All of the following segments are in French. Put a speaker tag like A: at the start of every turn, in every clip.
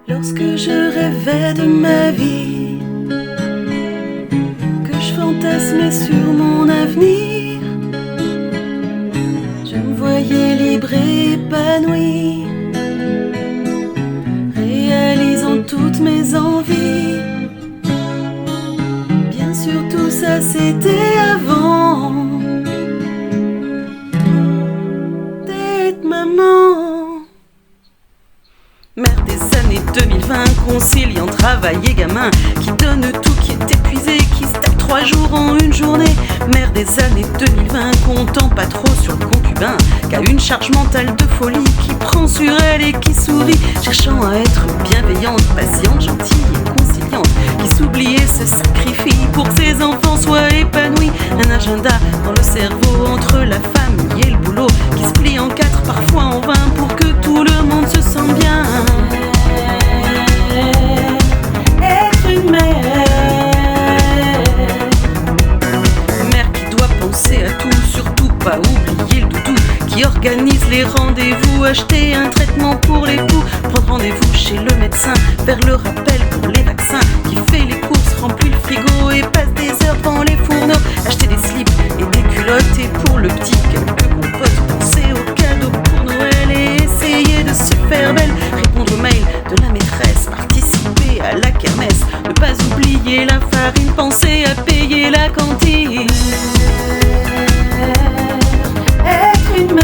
A: Lorsque je rêvais de ma vie, que je fantasmais sur mon avenir, je me voyais libre et épanouie, réalisant toutes mes envies. Bien sûr tout ça c'était avant d'être maman. Mère des années 2020, conciliant travail et gamin, qui donne tout, qui est épuisé, qui se tape 3 jours en une journée. Mère des années 2020, comptant pas trop sur le concubin, qui a une charge mentale de folie, qui prend sur elle et qui sourit, cherchant à être bienveillante, patiente, gentille et conciliante, qui s'oublie et se sacrifie pour que ses enfants soient épanouis. Un agenda dans le cerveau entre la famille et le boulot, qui se plie en 4, parfois en 20, pour que tout le monde se sente bien. Être une mère qui doit penser à tout, surtout pas oublier le doudou, qui organise les rendez-vous, acheter un traitement pour les poux, prendre rendez-vous chez le médecin, faire le rappel pour les vaccins, qui fait les courses, remplit le frigo et passe des heures devant les fourneaux, acheter des slips et des culottes, et pour le petit quelques compotes, penser aux cadeaux pour Noël et essayer de se faire belle, répondre aux mails de la maîtresse, participer à la kermesse, ne pas oublier la farine, penser à payer la cantine. Être une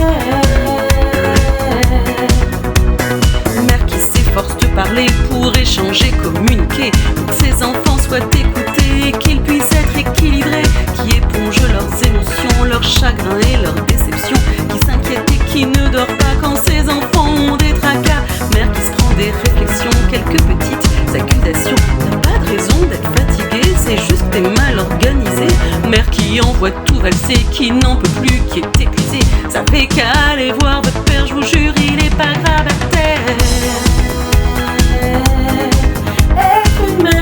A: mère qui s'efforce de parler pour échanger, communiquer, pour que ses enfants soient écoutés et qu'ils puissent être équilibrés, qui éponge leurs émotions, leurs chagrins et leurs déceptions, qui s'inquiète et qui ne dort pas quand ses enfants ont des tracas. Mère qui se prend des réflexions, quelques petites accusations, t'as pas de raison d'être fatiguée, c'est juste que t'es mal organisée. Mère qui envoie tout valser, qui n'en peut plus, qui est épuisée, ça fait qu'à aller voir votre père, je vous jure, il est pas grave à terre. Être une mère,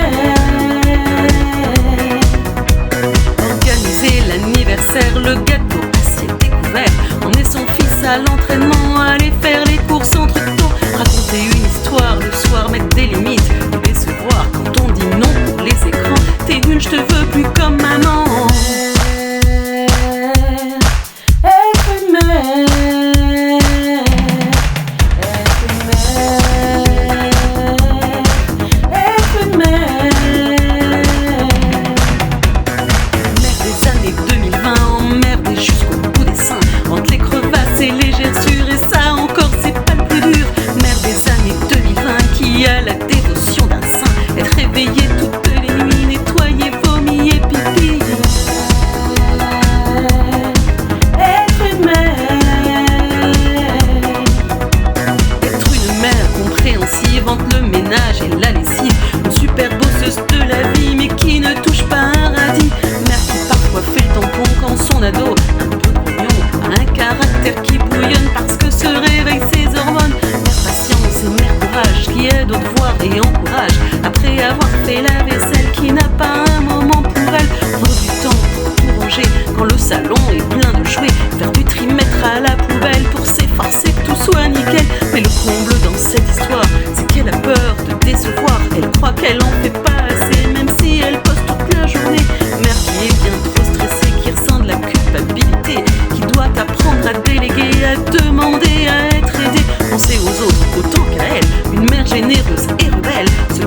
A: organiser l'anniversaire, le gâteau assiette découvert, emmener son fils à l'entraînement, aller faire les courses entre tôt, raconter une histoire le soir, mettre des limites, nous décevoir quand on dit non pour les écrans. T'es une, je te veux plus comme maman. Être une mère, être une mère, être une mère. Mère des années 2020, emmerdée jusqu'au bout des seins, entre les crevasses et les gerçures, et ça encore c'est pas le plus dur. Mère des années 2020 qui a la dévotion d'un saint, être réveillée toutes les nuits, nettoyer, vomi et pipi. Être une mère compréhensive entre le ménage et la lessive, une super bosseuse de la vie mais qui ne touche pas un radis. Mère qui parfois fait le tampon quand son ado, un peu grognon, a un caractère qui bouillonne parce que se réveillent ses hormones. Mère patience et mère courage qui aide au devoir et encourage, après avoir fait la vaisselle, qui n'a pas un moment pour elle, prendre du temps pour tout ranger quand le salon est plein de jouets, faire du tri, mettre à la poubelle pour s'efforcer que tout soit nickel. Mais le comble dans cette histoire, c'est qu'elle a peur de décevoir, elle croit qu'elle en fait pas assez même si elle poste toute la journée. Mère qui est bien trop stressée, qui ressent de la culpabilité, qui doit apprendre à déléguer, à demander, à être aidée, penser aux autres autant qu'à elle. Une mère généreuse et rebelle, se